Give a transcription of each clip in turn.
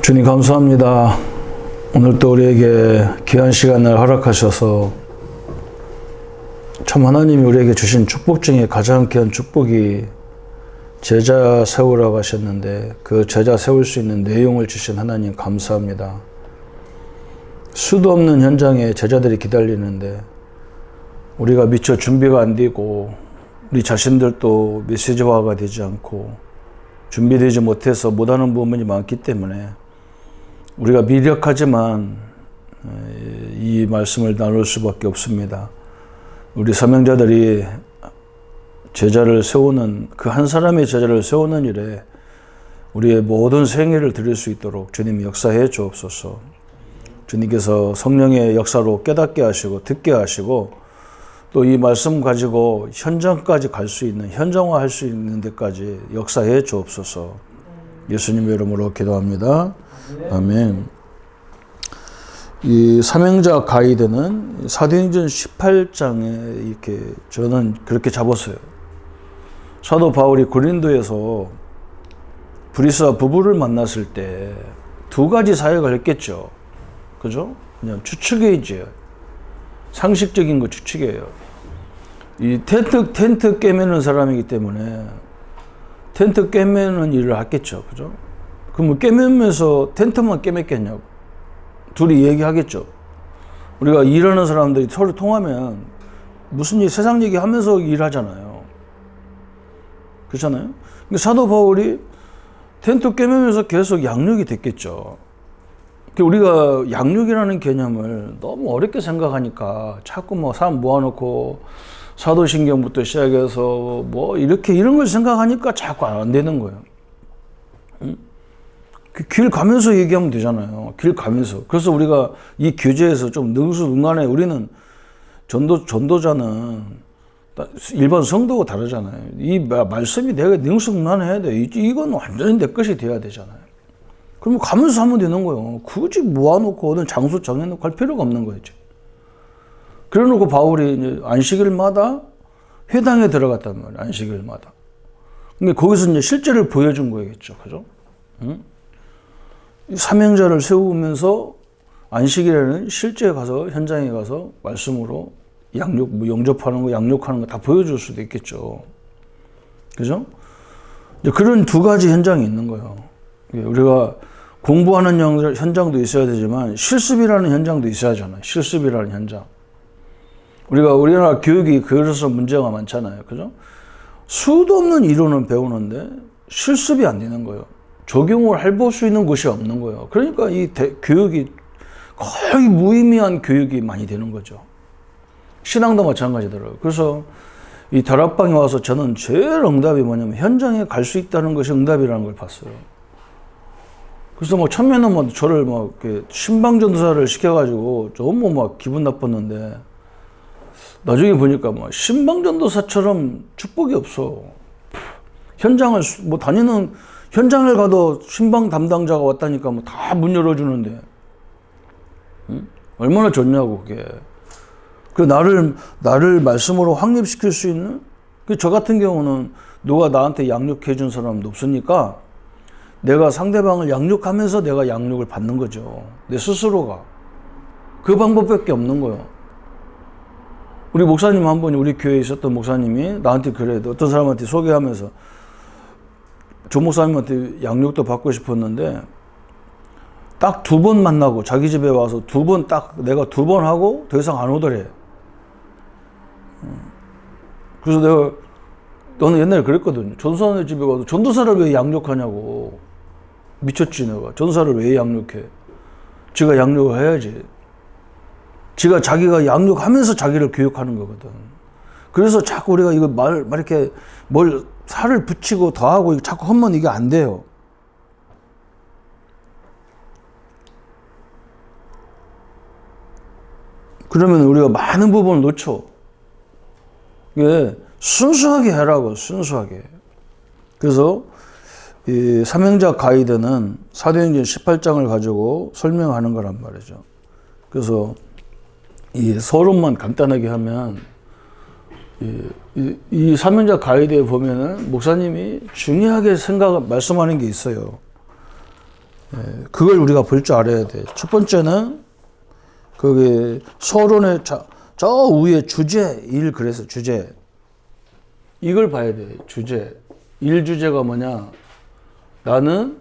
주님 감사합니다. 오늘 또 우리에게 귀한 시간을 허락하셔서 참 하나님이 우리에게 주신 축복 중에 가장 귀한 축복이 제자 세우라고 하셨는데 그 제자 세울 수 있는 내용을 주신 하나님 감사합니다. 수도 없는 현장에 제자들이 기다리는데 우리가 미처 준비가 안 되고 우리 자신들도 메시지화가 되지 않고 준비되지 못해서 못하는 부분이 많기 때문에 우리가 미력하지만 이 말씀을 나눌 수밖에 없습니다. 우리 사명자들이 제자를 세우는 그 한 사람의 제자를 세우는 일에 우리의 모든 생애를 드릴 수 있도록 주님이 역사해 주옵소서. 주님께서 성령의 역사로 깨닫게 하시고 듣게 하시고 또 이 말씀 가지고 현장까지 갈 수 있는 현장화할 수 있는 데까지 역사해 주옵소서. 예수님의 이름으로 기도합니다. 아멘. 이 사명자 가이드는 사도행전 18장에 이렇게 저는 그렇게 잡았어요. 사도 바울이 고린도에서 브리스와 부부를 만났을 때 두 가지 사역을 했겠죠. 그죠? 그냥 추측이지. 상식적인 거 추측이에요. 이 텐트 깨매는 사람이기 때문에 텐트 깨매는 일을 했겠죠. 그죠? 그럼 깨매면서 텐트만 깨맸겠냐고. 둘이 얘기하겠죠. 우리가 일하는 사람들이 서로 통하면 무슨 일, 세상 얘기 하면서 일하잖아요. 그렇잖아요? 사도 바울이 텐트 깨매면서 계속 양육이 됐겠죠. 우리가 양육이라는 개념을 너무 어렵게 생각하니까 자꾸 뭐 사람 모아놓고 사도신경부터 시작해서 뭐 이렇게 이런 걸 생각하니까 자꾸 안 되는 거예요. 길 가면서 얘기하면 되잖아요. 길 가면서. 그래서 우리가 이 교제에서 좀 능수능란해. 우리는 전도자는 일반 성도하고 다르잖아요. 이 말씀이 내가 능수능란해야 돼. 이건 완전히 내 것이 돼야 되잖아요. 그러면 가면서 하면 되는 거예요. 굳이 모아놓고 어느 장소 정해놓고 할 필요가 없는 거였죠. 그래 놓고 바울이 이제 안식일마다 회당에 들어갔단 말이에요. 안식일마다. 근데 거기서 이제 실제를 보여준 거겠죠. 그죠? 응? 사명자를 세우면서 안식일에는 실제 가서 현장에 가서 말씀으로 영접하는 거, 양육하는 거 다 보여줄 수도 있겠죠. 그죠? 이제 그런 두 가지 현장이 있는 거예요. 우리가 공부하는 현장도 있어야 되지만 실습이라는 현장도 있어야 하잖아요. 실습이라는 현장. 우리나라 교육이 그래서 문제가 많잖아요. 그죠? 수도 없는 이론은 배우는데 실습이 안 되는 거예요. 적용을 해볼 수 있는 곳이 없는 거예요. 그러니까 이 교육이 거의 무의미한 교육이 많이 되는 거죠. 신앙도 마찬가지더라고요. 그래서 이 다락방에 와서 저는 제일 응답이 뭐냐면 현장에 갈 수 있다는 것이 응답이라는 걸 봤어요. 그래서 뭐 처음에는 뭐 저를 막 이렇게 신방전도사를 시켜가지고 너무 막 기분 나빴는데 나중에 보니까 뭐 신방전도사처럼 축복이 없어. 현장을 뭐 현장을 가도 신방 담당자가 왔다니까 뭐 다 문 열어주는데 응? 얼마나 좋냐고 그게. 그 나를 말씀으로 확립시킬 수 있는 저 같은 경우는 누가 나한테 양육해 준 사람도 없으니까 내가 상대방을 양육하면서 내가 양육을 받는 거죠. 내 스스로가. 그 방법밖에 없는 거예요. 우리 목사님 한 분이 우리 교회에 있었던 목사님이 나한테 그래. 어떤 사람한테 소개하면서 조 목사님한테 양육도 받고 싶었는데 딱 2번 만나고 자기 집에 와서 내가 2번 하고 더 이상 안 오더래. 그래서 너는 옛날에 그랬거든. 전도사네 집에 가서 전도사를 왜 양육하냐고. 미쳤지 내가. 전도사를 왜 양육해. 지가 양육을 해야지. 자기가 양육하면서 자기를 교육하는 거거든. 그래서 자꾸 우리가 이거 이렇게 뭘 살을 붙이고 더하고 자꾸 하면 이게 안 돼요. 그러면 우리가 많은 부분을 놓쳐. 이게 순수하게 해라고, 순수하게. 그래서 이 사명자 가이드는 사도행전 18장을 가지고 설명하는 거란 말이죠. 그래서 이 서론만 간단하게 하면 이 사명자 가이드에 보면은 목사님이 중요하게 말씀하는 게 있어요. 그걸 우리가 볼 줄 알아야 돼. 첫 번째는 거기 서론의 저 위에 주제 1 그래서 주제 이걸 봐야 돼. 주제 1 주제가 뭐냐? 나는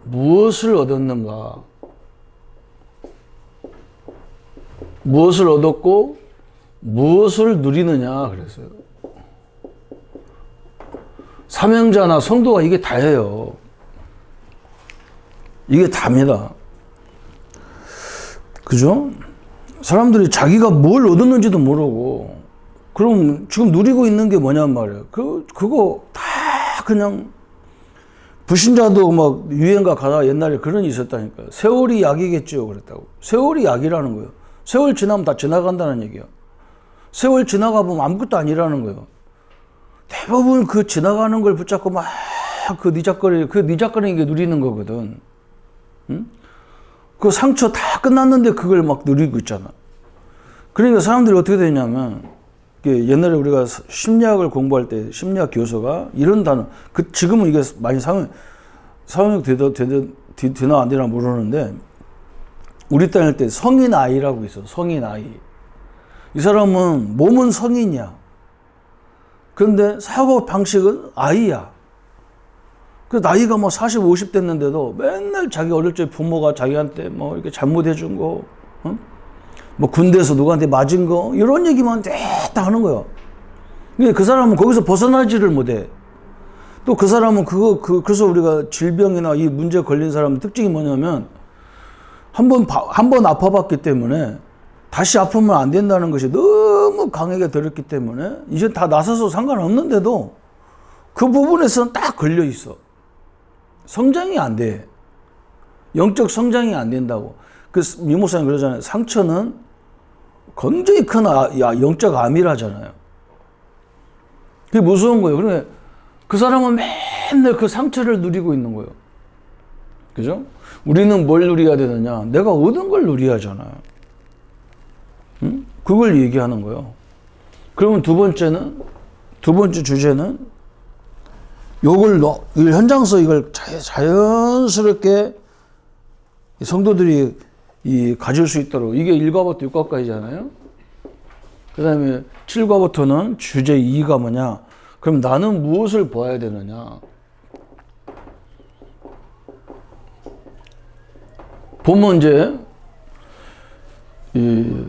무엇을 얻었는가? 무엇을 얻었고 무엇을 누리느냐 그랬어요. 사명자나 성도가 이게 다예요. 이게 답니다. 그죠? 사람들이 자기가 뭘 얻었는지도 모르고, 그럼 지금 누리고 있는 게 뭐냔 말이에요. 그거 다 그냥, 불신자도 막 유행가 가다가 옛날에 그런 일이 있었다니까요. 세월이 약이겠지요. 그랬다고. 세월이 약이라는 거예요. 세월 지나면 다 지나간다는 얘기야. 세월 지나가 보면 아무것도 아니라는 거예요. 대부분 그 지나가는 걸 붙잡고 막 그 니작거리는 게 누리는 거거든. 응? 그 상처 다 끝났는데 그걸 막 누리고 있잖아. 그러니까 사람들이 어떻게 되냐면, 옛날에 우리가 심리학을 공부할 때 심리학 교수가 이런 단어, 지금은 이게 많이 사용이 되나 안 되나 모르는데, 우리 다닐 때 성인 아이라고 있어. 성인 아이. 이 사람은 몸은 성인이야. 그런데 사고 방식은 아이야. 그 나이가 뭐 40, 50 됐는데도 맨날 자기 어릴 적 부모가 자기한테 뭐 이렇게 잘못해준 거, 뭐 군대에서 누구한테 맞은 거, 이런 얘기만 다 하는 거야. 그 사람은 거기서 벗어나지를 못해. 또 그 사람은 그래서 우리가 질병이나 이 문제 걸린 사람 특징이 뭐냐면, 한 번 아파봤기 때문에 다시 아프면 안 된다는 것이 너무 강하게 들었기 때문에 이제 다 나서서 상관없는데도 그 부분에서는 딱 걸려 있어. 성장이 안 돼. 영적 성장이 안 된다고. 미 목사님 그러잖아요. 상처는 굉장히 큰 영적 암이라잖아요. 그게 무서운 거예요. 그러니까 그 사람은 맨날 그 상처를 누리고 있는 거예요. 그죠? 우리는 뭘 누려야 되느냐? 내가 얻은 걸 누려야 하잖아요. 응? 그걸 얘기하는 거예요. 그러면 두 번째 주제는 이걸 현장에서 이걸 자연스럽게 성도들이 가질 수 있도록, 이게 1과부터 6과까지잖아요. 그 다음에 7과부터는 주제 2가 뭐냐? 그럼 나는 무엇을 보아야 되느냐? 보면 이제,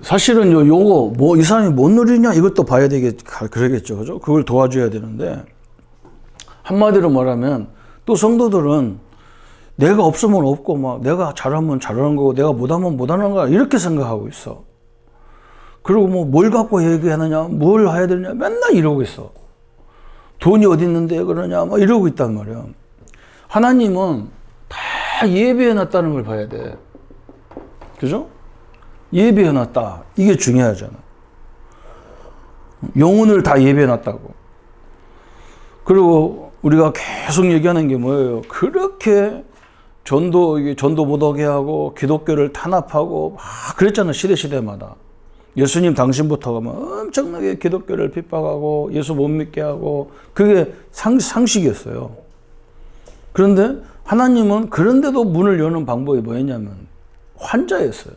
사실은 요거, 이 사람이 못 누리냐? 이것도 봐야 그러겠죠. 그죠? 그걸 도와줘야 되는데, 한마디로 말하면, 또 성도들은 내가 없으면 없고, 막 내가 잘하면 잘하는 거고, 내가 못하면 못하는 거야. 이렇게 생각하고 있어. 그리고 뭐 뭘 갖고 얘기하느냐, 뭘 해야 되느냐, 맨날 이러고 있어. 돈이 어디 있는데 그러냐, 막 이러고 있단 말이야. 하나님은 다 예배해놨다는 걸 봐야 돼. 그죠? 예배해놨다. 이게 중요하잖아. 영혼을 다 예배해놨다고. 그리고 우리가 계속 얘기하는 게 뭐예요? 그렇게 전도 못하게 하고 기독교를 탄압하고 막 그랬잖아. 시대마다. 예수님 당신부터 가면 엄청나게 기독교를 핍박하고 예수 못 믿게 하고 그게 상식이었어요. 그런데 하나님은 그런데도 문을 여는 방법이 뭐였냐면 환자였어요.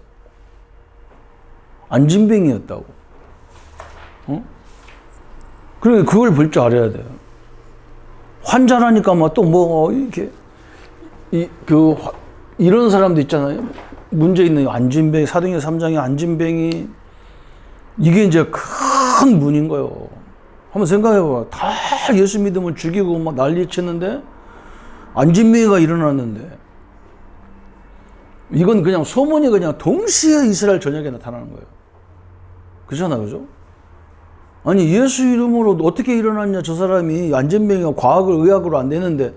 안진뱅이였다고. 그러니까 그걸 볼 줄 알아야 돼요. 환자라니까 이렇게 이런 사람도 있잖아요. 문제 있는 안진뱅이, 사도행전 3장의 안진뱅이, 이게 이제 큰 문인 거예요. 한번 생각해봐. 다 예수 믿으면 죽이고 막 난리 치는데 안진뱅이가 일어났는데, 이건 그냥 소문이 그냥 동시에 이스라엘 전역에 나타나는 거예요. 그렇잖아, 그죠? 아니, 예수 이름으로 어떻게 일어났냐, 저 사람이. 안진뱅이가 과학을 의학으로 안 되는데,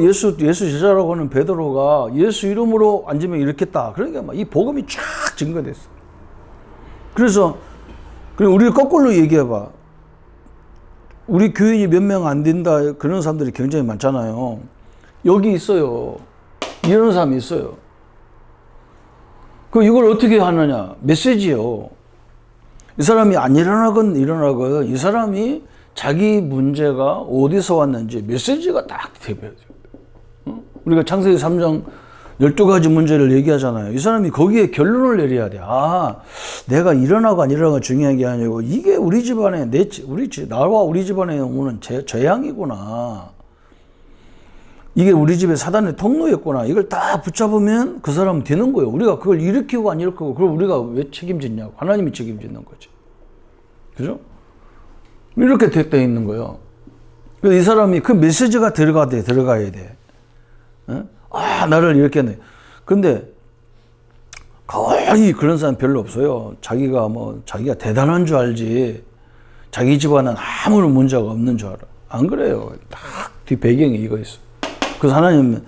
예수 제자라고 하는 베드로가 예수 이름으로 안진뱅이 일으켰다. 그러니까 막 이 복음이 쫙 증거됐어. 그래서, 우리 거꾸로 얘기해봐. 우리 교인이 몇 명 안 된다, 그런 사람들이 굉장히 많잖아요. 여기 있어요. 이런 사람이 있어요. 이걸 어떻게 하느냐? 메시지요. 이 사람이 안 일어나건 이 사람이 자기 문제가 어디서 왔는지 메시지가 딱 대표해줘요. 우리가 창세기 3장 12가지 문제를 얘기하잖아요. 이 사람이 거기에 결론을 내려야 돼. 아, 내가 일어나고 안 일어나가 중요한 게 아니고 이게 우리 집안에 나와 우리 집안에 오는 재앙이구나. 이게 우리 집에 사단의 통로였구나. 이걸 딱 붙잡으면 그 사람은 되는 거예요. 우리가 그걸 일으키고 안 일으키고 그걸 우리가 왜 책임졌냐고. 하나님이 책임지는 거지. 그죠? 이렇게 되어 있는 거예요. 그래서 이 사람이 그 메시지가 들어가야 돼. 어? 아, 나를 이렇게 했네. 근데 거의 그런 사람 별로 없어요. 자기가 대단한 줄 알지. 자기 집안은 아무런 문제가 없는 줄 알아. 안 그래요. 딱 뒤 배경에 이거 있어. 그래서 하나님은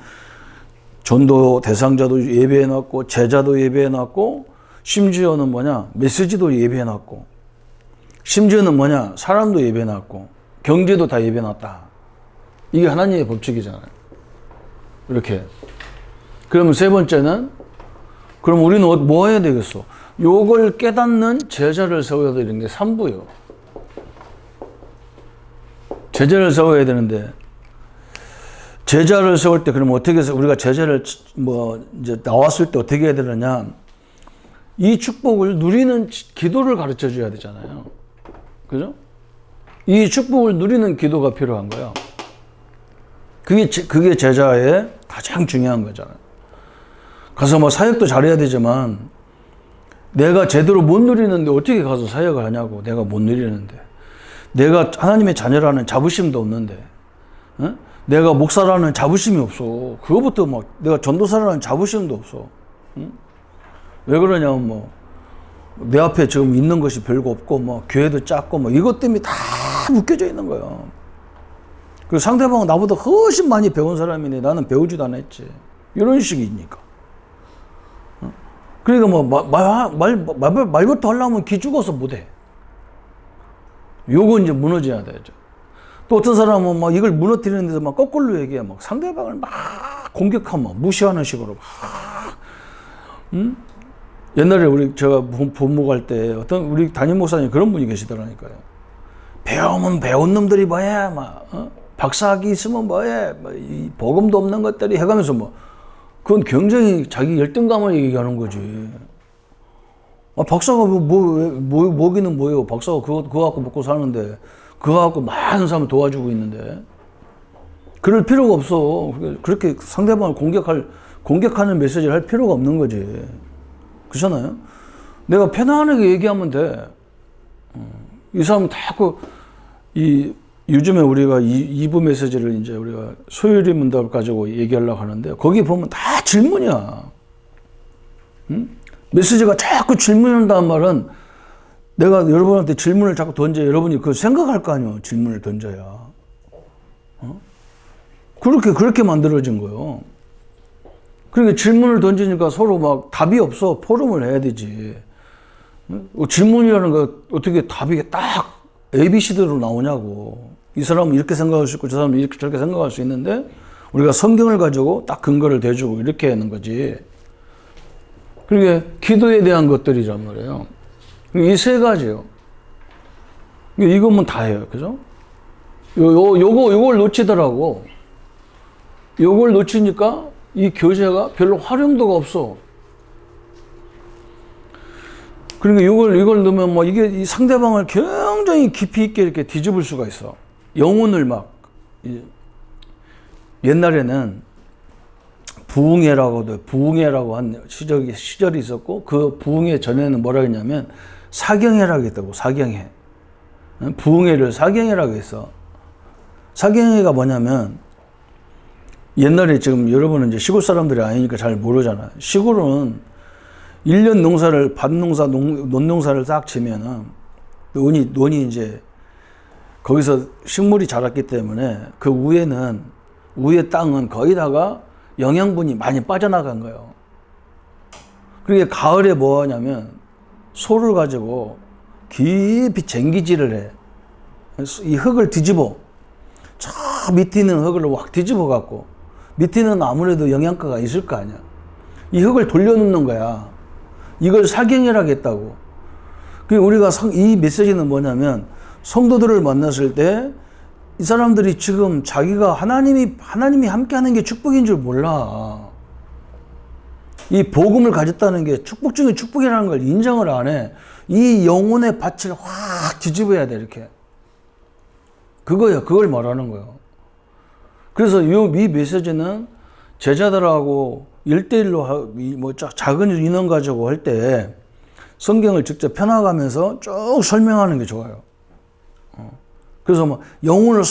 전도 대상자도 예배해놨고, 제자도 예배해놨고, 심지어는 메시지도 예배해놨고, 심지어는 사람도 예배해놨고, 경제도 다 예배해놨다. 이게 하나님의 법칙이잖아요. 이렇게. 그러면 세 번째는, 그럼 우리는 뭐 해야 되겠어? 요걸 깨닫는 제자를 세워야 되는 게 3부요. 제자를 세워야 되는데, 제자를 세울 때 그러면 어떻게 해서 우리가 제자를 이제 나왔을 때 어떻게 해야 되느냐? 이 축복을 누리는 기도를 가르쳐 줘야 되잖아요. 그죠? 이 축복을 누리는 기도가 필요한 거예요. 그게 제자의 가장 중요한 거잖아요. 가서 사역도 잘해야 되지만 내가 제대로 못 누리는데 어떻게 가서 사역을 하냐고. 내가 못 누리는데. 내가 하나님의 자녀라는 자부심도 없는데. 어? 내가 목사라는 자부심이 없어. 그거부터 내가 전도사라는 자부심도 없어. 응? 왜 그러냐면 내 앞에 지금 있는 것이 별거 없고 교회도 작고 이것 때문에 다 묶여져 있는 거예요. 그리고 상대방은 나보다 훨씬 많이 배운 사람이네. 나는 배우지도 않았지. 이런 식이니까. 응? 그러니까 말부터 하려면 기 죽어서 못해. 요거 이제 무너져야 되죠. 또 어떤 사람은 이걸 무너뜨리는 데서 거꾸로 얘기해. 상대방을 공격하면 무시하는 식으로 옛날에 제가 본무 갈 때 어떤 우리 담임 목사님 그런 분이 계시더라니까요. 배우면 배운 놈들이 뭐해? 박사학위 있으면 뭐해? 이 복음도 없는 것들이 해가면서 그건 굉장히 자기 열등감을 얘기하는 거지. 박사가 뭐기는 뭐예요? 박사가 그거 갖고 먹고 사는데 그거 갖고 많은 사람을 도와주고 있는데 그럴 필요가 없어. 그렇게 상대방을 공격하는 메시지를 할 필요가 없는 거지. 그렇잖아요? 내가 편안하게 얘기하면 돼. 이 사람은 다 요즘에 우리가 2부 메시지를 이제 우리가 소요리 문답을 가지고 얘기하려고 하는데 거기 보면 다 질문이야. 응? 메시지가 자꾸 질문한다는 말은 내가 여러분한테 질문을 자꾸 던져야 여러분이 그걸 생각할 거 아니에요. 질문을 던져야. 그렇게 만들어진 거예요. 그러니까 질문을 던지니까 서로 답이 없어. 포럼을 해야 되지. 질문이라는 거 어떻게 답이 딱 ABC대로 나오냐고. 이 사람은 이렇게 생각할 수 있고 저 사람은 이렇게 저렇게 생각할 수 있는데 우리가 성경을 가지고 딱 근거를 대주고 이렇게 하는 거지. 그게 기도에 대한 것들이란 말이에요. 이 세 가지요. 이거면 다예요. 그죠? 요걸 놓치더라고. 요걸 놓치니까 이 교제가 별로 활용도가 없어. 그러니까 이걸 넣으면 이게 이 상대방을 굉장히 깊이 있게 이렇게 뒤집을 수가 있어. 영혼을 옛날에는 부흥회라고 한 시절이 있었고 그 부흥회 전에는 뭐라 했냐면 사경회라고 했다고. 사경회. 부흥회를 사경회라고 했어. 사경회가 뭐냐면 옛날에 지금 여러분은 이제 시골 사람들이 아니니까 잘 모르잖아요. 시골은 1년 농사를 밭농사, 논농사를 딱 지면은 논이 이제 거기서 식물이 자랐기 때문에 그 위에 땅은 거의다가 영양분이 많이 빠져나간 거예요. 그러니까 가을에 뭐 하냐면 소를 가지고 깊이 쟁기질을 해. 이 흙을 뒤집어. 저 밑에 있는 흙을 확 뒤집어 갖고 밑에는 아무래도 영양가가 있을 거 아니야. 이 흙을 돌려놓는 거야. 이걸 사경이라고 했다고. 우리가 이 메시지는 뭐냐면 성도들을 만났을 때 이 사람들이 지금 자기가 하나님이 함께하는 게 축복인 줄 몰라. 이 복음을 가졌다는 게 축복 중에 축복이라는 걸 인정을 안 해. 이 영혼의 밭을 확 뒤집어야 돼, 이렇게. 그걸 말하는 거예요. 그래서 이 메시지는 제자들하고 1대1로 작은 인원 가지고 할 때 성경을 직접 펴나가면서 쭉 설명하는 게 좋아요. 그래서 뭐 영혼을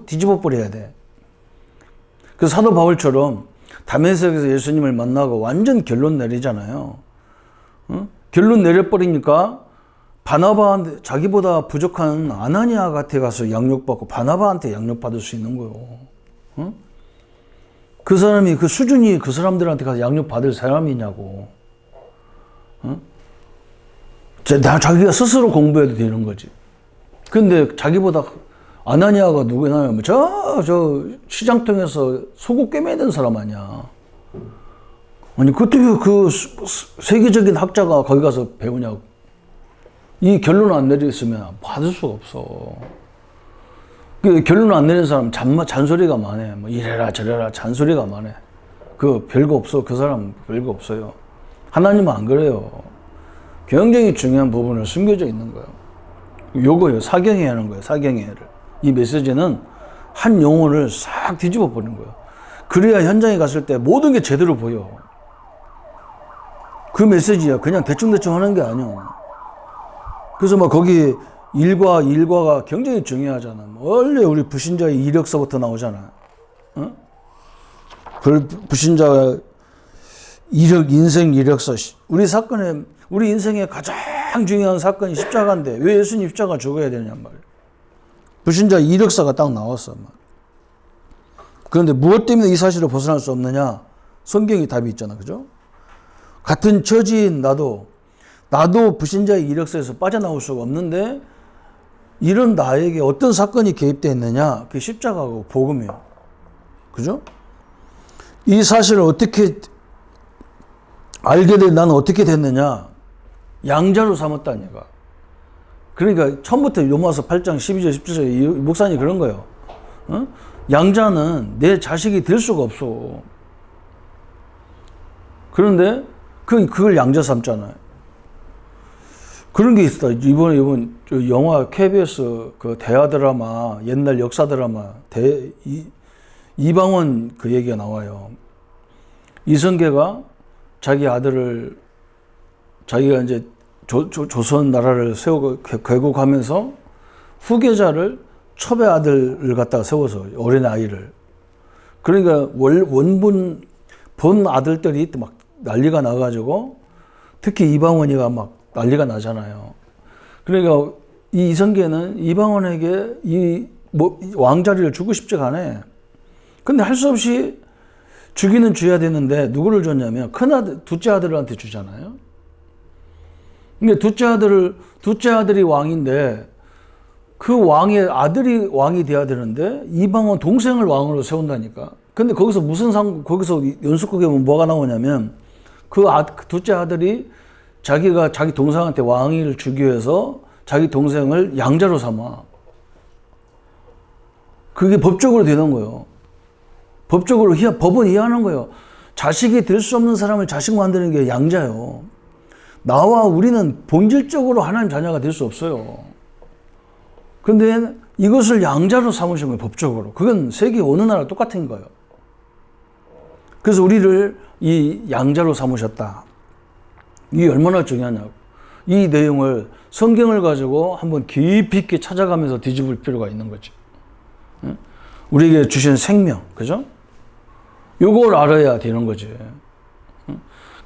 뒤집어 버려야 돼. 그래서 사도 바울처럼 다메섹에서 예수님을 만나고 완전 결론 내리잖아요. 결론 내려버리니까 바나바한테 자기보다 부족한 아나니아한테 가서 양육받고 바나바한테 양육받을 수 있는 거예요. 그 사람이 그 수준이 그 사람들한테 가서 양육받을 사람이냐고. 자기가 스스로 공부해도 되는 거지. 근데 자기보다 아나니아가 누구냐면 저 시장통에서 소고 꿰매던 사람 아니야. 아니 어떻게 그 세계적인 학자가 거기 가서 배우냐고. 이 결론 안 내렸으면 받을 수가 없어. 그 결론 안 내린 사람 잔소리가 많아. 뭐 이래라 저래라 잔소리가 많아. 그 별거 없어. 그 사람 별거 없어요. 하나님은 안 그래요. 굉장히 중요한 부분을 숨겨져 있는 거예요. 요거요. 사경회 하는 거예요. 사경회를. 이 메시지는 한 영혼을 싹 뒤집어 버리는 거예요. 그래야 현장에 갔을 때 모든 게 제대로 보여. 그 메시지야. 그냥 대충대충 하는 게 아니야. 그래서 막 거기 일과가 굉장히 중요하잖아. 원래 우리 불신자의 이력서부터 나오잖아. 불신자 인생 이력서. 우리 인생의 가장 중요한 사건이 십자가인데 왜 예수님 십자가 죽어야 되냔 말이야. 불신자 이력서가 딱 나왔어. 그런데 무엇 때문에 이 사실을 벗어날 수 없느냐? 성경이 답이 있잖아. 그죠? 같은 처지인 나도 불신자의 이력서에서 빠져나올 수가 없는데 이런 나에게 어떤 사건이 개입되어 있느냐? 그게 십자가고 복음이에요. 그죠? 이 사실을 어떻게 알게 나는 어떻게 됐느냐? 양자로 삼았다는 얘가. 그러니까 처음부터 요마서 8장 12절 17절에 목사님 그런 거예요. 양자는 내 자식이 될 수가 없어. 그런데 그걸 양자 삼잖아요. 그런 게 있어. 이번 영화 KBS 그 대하 드라마, 옛날 역사 드라마 이방원 그 얘기가 나와요. 이성계가 자기 아들을 자기가 이제 조선 나라를 세우고 개국하면서 후계자를 첩의 아들을 갖다가 세워서 어린 아이를. 그러니까 본 아들들이 막 난리가 나가지고 특히 이방원이가 막 난리가 나잖아요. 그러니까 이 이성계는 이방원에게 왕자리를 주고 싶지가 않아. 근데 할 수 없이 주기는 줘야 되는데 누구를 줬냐면 둘째 아들한테 주잖아요. 근데 둘째 아들이 왕인데 그 왕의 아들이 왕이 돼야 되는데 이방원 동생을 왕으로 세운다니까. 근데 거기서 거기서 연속극에 뭐가 나오냐면 둘째 아들이 자기 동생한테 왕위를 주기 위해서 자기 동생을 양자로 삼아. 그게 법적으로 되는 거예요. 법은 이해하는 거예요. 자식이 될 수 없는 사람을 자식 만드는 게 양자예요. 나와 우리는 본질적으로 하나님 자녀가 될 수 없어요. 그런데 이것을 양자로 삼으신 거예요, 법적으로. 그건 세계 어느 나라 똑같은 거예요. 그래서 우리를 이 양자로 삼으셨다. 이게 얼마나 중요하냐고. 이 내용을 성경을 가지고 한번 깊이 있게 찾아가면서 뒤집을 필요가 있는 거지. 우리에게 주신 생명, 그죠? 요걸 알아야 되는 거지.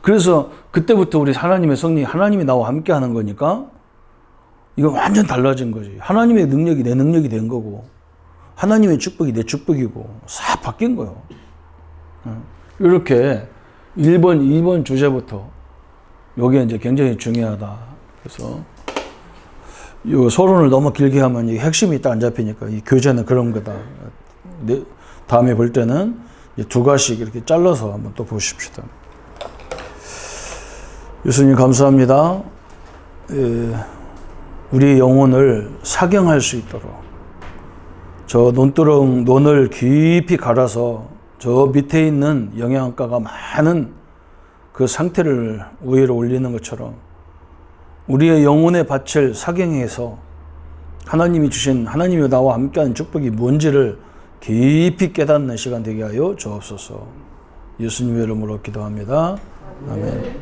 그래서 그때부터 우리 하나님의 성령, 하나님이 나와 함께 하는 거니까 이거 완전 달라진 거지. 하나님의 능력이 내 능력이 된 거고, 하나님의 축복이 내 축복이고, 싹 바뀐 거예요. 이렇게 1번, 2번 주제부터 요게 이제 굉장히 중요하다. 그래서 요 서론을 너무 길게 하면 이 핵심이 딱 안 잡히니까 이 교재는 그런 거다. 다음에 볼 때는 두 가지씩 이렇게 잘라서 한번 또 보십시다. 예수님 감사합니다. 우리 영혼을 사경할 수 있도록 저 논두렁, 논을 깊이 갈아서 저 밑에 있는 영양가가 많은 그 상태를 위로 올리는 것처럼 우리의 영혼의 밭을 사경해서 하나님이 주신, 하나님이 나와 함께하는 축복이 뭔지를 깊이 깨닫는 시간 되게 하여 주옵소서. 예수님의 이름으로 기도합니다. 아멘.